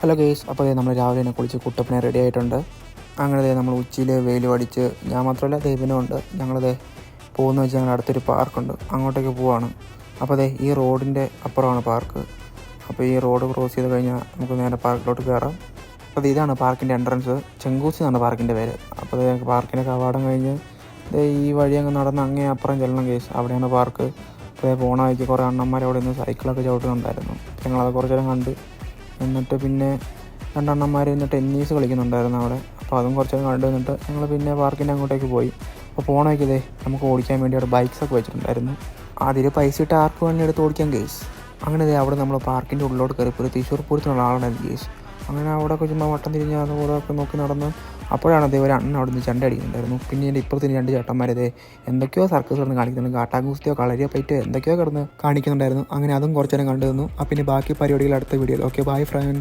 Hello guys, അപ്പോൾ നമ്മൾ രാവിലെ തന്നെ കുളിച്ച് കുട്ടപ്പനെ റെഡി ആയിട്ടുണ്ട്. അങ്ങനെ നമ്മൾ ഉച്ചയിൽ വെയിൽ അടിച്ച്, ഞാൻ മാത്രമല്ല ദേവിനും ഉണ്ട്. ഞങ്ങളതേ പോകുന്ന വെച്ചാൽ ഞങ്ങളുടെ അടുത്തൊരു പാർക്കുണ്ട്, അങ്ങോട്ടേക്ക് പോവാണ്. അപ്പോൾ ഈ റോഡിൻ്റെ അപ്പുറമാണ് പാർക്ക്. അപ്പോൾ ഈ റോഡ് ക്രോസ് ചെയ്ത് കഴിഞ്ഞാൽ നമുക്ക് നേരെ പാർക്കിലോട്ട് കയറാം. അപ്പോൾ ഇതാണ് പാർക്കിൻ്റെ എൻട്രൻസ്, ചെങ്കൂസി എന്നാണ് പാർക്കിൻ്റെ പേര്. അപ്പോൾ പാർക്കിൻ്റെ കവാടം കഴിഞ്ഞ് ഈ വഴി അങ്ങ് നടന്ന് അങ്ങേ അപ്പുറം ചെല്ലണം കേസ്, അവിടെയാണ് പാർക്ക്. അപ്പോൾ പോണ വഴിക്ക് കുറേ അണ്ണന്മാർ അവിടെ നിന്ന് സൈക്കിളൊക്കെ ചവിട്ടുന്നുണ്ടായിരുന്നു. ഞങ്ങളത് കുറച്ച് നേരം കണ്ട്. എന്നിട്ട് പിന്നെ രണ്ടെണ്ണന്മാർ ഇന്ന് ടെന്നീസ് കളിക്കുന്നുണ്ടായിരുന്നു അവിടെ. അപ്പോൾ അതും കുറച്ച് നേരം കണ്ടു നിന്നിട്ട് ഞങ്ങൾ പിന്നെ പാർക്കിൻ്റെ അങ്ങോട്ടേക്ക് പോയി. അപ്പോൾ പോണ വഴിക്കതേ നമുക്ക് ഓടിക്കാൻ വേണ്ടി അവിടെ ബൈക്സൊക്കെ വെച്ചിട്ടുണ്ടായിരുന്നു. അതിൽ പൈസ ഇട്ട് ആർക്ക് വേണ്ടി എടുത്ത് ഓടിക്കാൻ കേസ്. അങ്ങനെ അവിടെ നമ്മൾ പാർക്കിൻ്റെ ഉള്ളിലോട്ട് കയറിപ്പോൾ ഒരു തൃശ്ശൂർ പൂരത്തിനുള്ള ആളുണ്ടായിരുന്നു കേസ്. അങ്ങനെ അവിടെയൊക്കെ ചുമ്മാ വട്ടം തിരിഞ്ഞ് അതുകൂടെയൊക്കെ നോക്കി നടന്ന് അപ്പോഴാണ് ഒരു അണ്ണൻ അവിടെ നിന്ന് ചണ്ട അടിക്കുന്നുണ്ടായിരുന്നു. പിന്നെ എൻ്റെ ഇപ്പുറത്തിന് രണ്ട് ചേട്ടന്മാരതേ എന്തൊക്കെയോ സർക്കസ് കിടന്ന് കാണിക്കുന്നുണ്ട്, കാട്ടാങ്കുസ്തിയോ കളരിയോ പൈറ്റോ എന്തൊക്കെയോ കിടന്ന് കാണിക്കുന്നുണ്ടായിരുന്നു. അങ്ങനെ അതും കുറച്ച് നേരം കണ്ടു നിന്നു. പിന്നെ ബാക്കി പരിപാടികൾ അടുത്ത വീഡിയോയിൽ. Okay, bye friends.